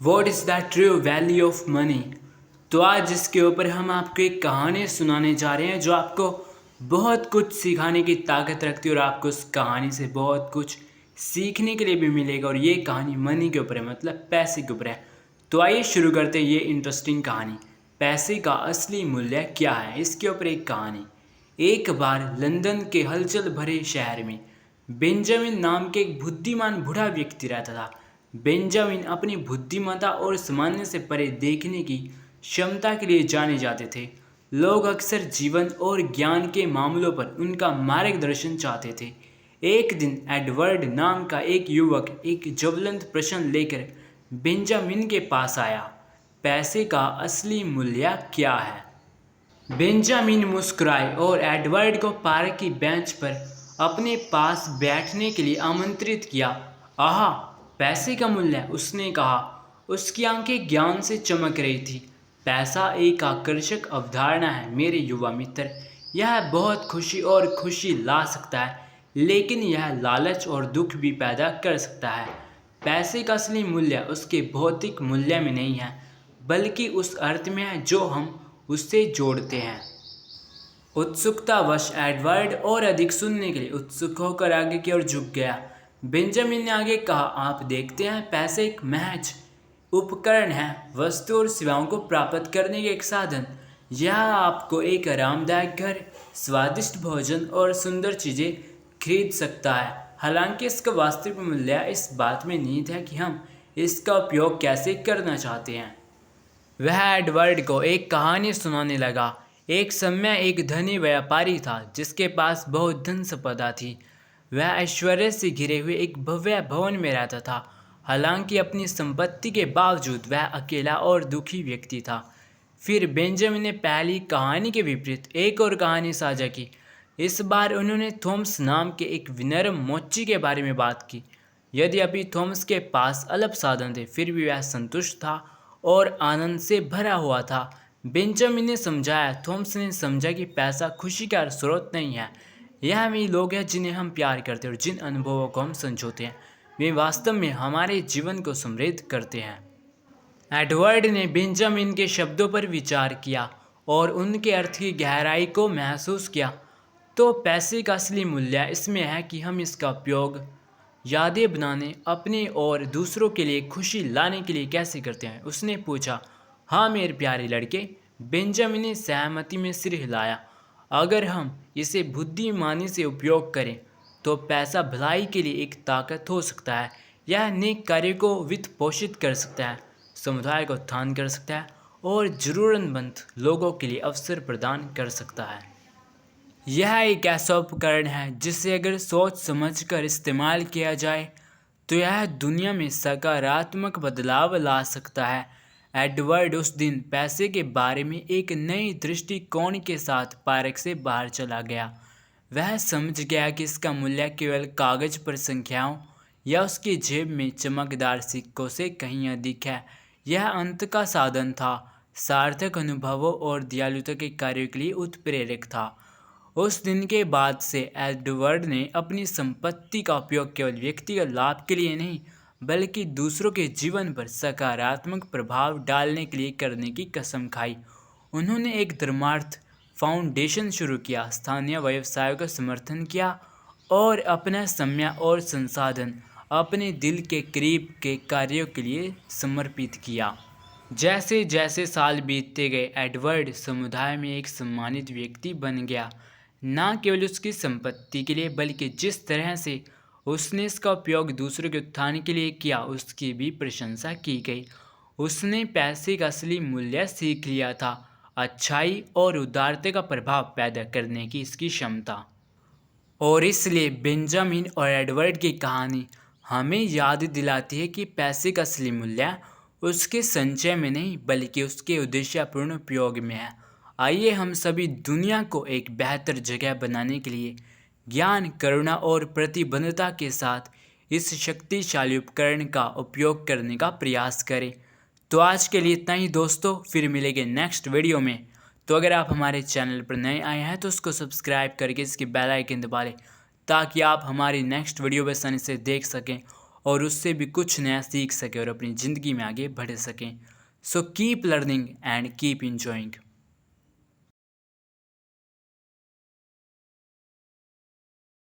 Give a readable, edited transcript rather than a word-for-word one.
What is the true value of money. तो आज इसके ऊपर हम आपको एक कहानी सुनाने जा रहे हैं जो आपको बहुत कुछ सिखाने की ताकत रखती है और आपको उस कहानी से बहुत कुछ सीखने के लिए भी मिलेगा। और ये कहानी मनी के ऊपर है, मतलब पैसे के ऊपर है। तो आइए शुरू करते हैं ये इंटरेस्टिंग कहानी। पैसे का असली मूल्य क्या है, इसके ऊपर एक कहानी। एक बार लंदन के हलचल भरे शहर में बेंजामिन नाम के एक बुद्धिमान बूढ़ा व्यक्ति रहता था। बेंजामिन अपनी बुद्धिमत्ता और सामान्य से परे देखने की क्षमता के लिए जाने जाते थे। लोग अक्सर जीवन और ज्ञान के मामलों पर उनका मार्गदर्शन चाहते थे। एक दिन एडवर्ड नाम का एक युवक एक ज्वलंत प्रश्न लेकर बेंजामिन के पास आया। पैसे का असली मूल्य क्या है? बेंजामिन मुस्कुराए और एडवर्ड को पार्क की बेंच पर अपने पास बैठने के लिए आमंत्रित किया। आहा, पैसे का मूल्य, उसने कहा। उसकी आंखें ज्ञान से चमक रही थी। पैसा एक आकर्षक अवधारणा है मेरे युवा मित्र। यह बहुत खुशी और खुशी ला सकता है, लेकिन यह लालच और दुख भी पैदा कर सकता है। पैसे का असली मूल्य उसके भौतिक मूल्य में नहीं है, बल्कि उस अर्थ में है जो हम उससे जोड़ते हैं। उत्सुकतावश एडवर्ड और अधिक सुनने के लिए उत्सुक होकर आगे की ओर झुक गया। बेंजामिन ने आगे कहा, आप देखते हैं, पैसे एक महज उपकरण है, वस्तु और सेवाओं को प्राप्त करने के एक साधन। यह आपको एक आरामदायक घर, स्वादिष्ट भोजन और सुंदर चीज़ें खरीद सकता है। हालांकि इसका वास्तविक मूल्य इस बात में निहित है कि हम इसका उपयोग कैसे करना चाहते हैं। वह एडवर्ड को एक कहानी सुनाने लगा। एक समय एक धनी व्यापारी था जिसके पास बहुत धन संपदा थी। वह ऐश्वर्य से घिरे हुए एक भव्य भवन में रहता था। हालांकि अपनी संपत्ति के बावजूद वह अकेला और दुखी व्यक्ति था। फिर बेंजामिन ने पहली कहानी के विपरीत एक और कहानी साझा की। इस बार उन्होंने थॉमस नाम के एक विनम्र मोची के बारे में बात की। यद्यपि थॉमस के पास अल्प साधन थे, फिर भी वह संतुष्ट था और आनंद से भरा हुआ था। बेंजामिन ने समझाया। थॉमस ने समझा कि पैसा खुशी का स्रोत नहीं है। यह वे लोग हैं जिन्हें हम प्यार करते हैं और जिन अनुभवों को हम संजोते हैं, वे वास्तव में हमारे जीवन को समृद्ध करते हैं। एडवर्ड ने बेंजामिन के शब्दों पर विचार किया और उनके अर्थ की गहराई को महसूस किया। तो पैसे का असली मूल्य इसमें है कि हम इसका उपयोग यादें बनाने, अपने और दूसरों के लिए खुशी लाने के लिए कैसे करते हैं, उसने पूछा। हाँ मेरे प्यारे लड़के, बेंजामिन ने सहमति में सिर हिलाया। अगर हम इसे बुद्धिमानी से उपयोग करें तो पैसा भलाई के लिए एक ताकत हो सकता है। यह नेक कार्य को वित्त पोषित कर सकता है, समुदाय को उत्थान कर सकता है और ज़रूरतमंद लोगों के लिए अवसर प्रदान कर सकता है। यह एक ऐसा उपकरण है जिसे अगर सोच समझकर इस्तेमाल किया जाए तो यह दुनिया में सकारात्मक बदलाव ला सकता है। एडवर्ड उस दिन पैसे के बारे में एक नई दृष्टिकोण के साथ पार्क से बाहर चला गया। वह समझ गया कि इसका मूल्य केवल कागज पर संख्याओं या उसकी जेब में चमकदार सिक्कों से कहीं अधिक है। यह अंत का साधन था, सार्थक अनुभवों और दयालुता के कार्यों के लिए उत्प्रेरक था। उस दिन के बाद से एडवर्ड ने अपनी संपत्ति का उपयोग केवल व्यक्तिगत लाभ के लिए नहीं, बल्कि दूसरों के जीवन पर सकारात्मक प्रभाव डालने के लिए करने की कसम खाई। उन्होंने एक धर्मार्थ फाउंडेशन शुरू किया, स्थानीय व्यवसायों का समर्थन किया और अपना समय और संसाधन अपने दिल के करीब के कार्यों के लिए समर्पित किया। जैसे जैसे साल बीतते गए, एडवर्ड समुदाय में एक सम्मानित व्यक्ति बन गया। न केवल उसकी संपत्ति के लिए, बल्कि जिस तरह से उसने इसका उपयोग दूसरों के उत्थान के लिए किया, उसकी भी प्रशंसा की गई। उसने पैसे का असली मूल्य सीख लिया था, अच्छाई और उदारता का प्रभाव पैदा करने की इसकी क्षमता। और इसलिए बेंजामिन और एडवर्ड की कहानी हमें याद दिलाती है कि पैसे का असली मूल्य उसके संचय में नहीं, बल्कि उसके उद्देश्यपूर्ण उपयोग में है। आइए हम सभी दुनिया को एक बेहतर जगह बनाने के लिए ज्ञान, करुणा और प्रतिबद्धता के साथ इस शक्तिशाली उपकरण का उपयोग करने का प्रयास करें। तो आज के लिए इतना ही दोस्तों, फिर मिलेंगे नेक्स्ट वीडियो में। तो अगर आप हमारे चैनल पर नए आए हैं तो उसको सब्सक्राइब करके इसकी बेल आइकन दबा लें, ताकि आप हमारी नेक्स्ट वीडियो आसानी से देख सकें और उससे भी कुछ नया सीख सकें और अपनी ज़िंदगी में आगे बढ़ सकें। So keep learning and keep enjoying.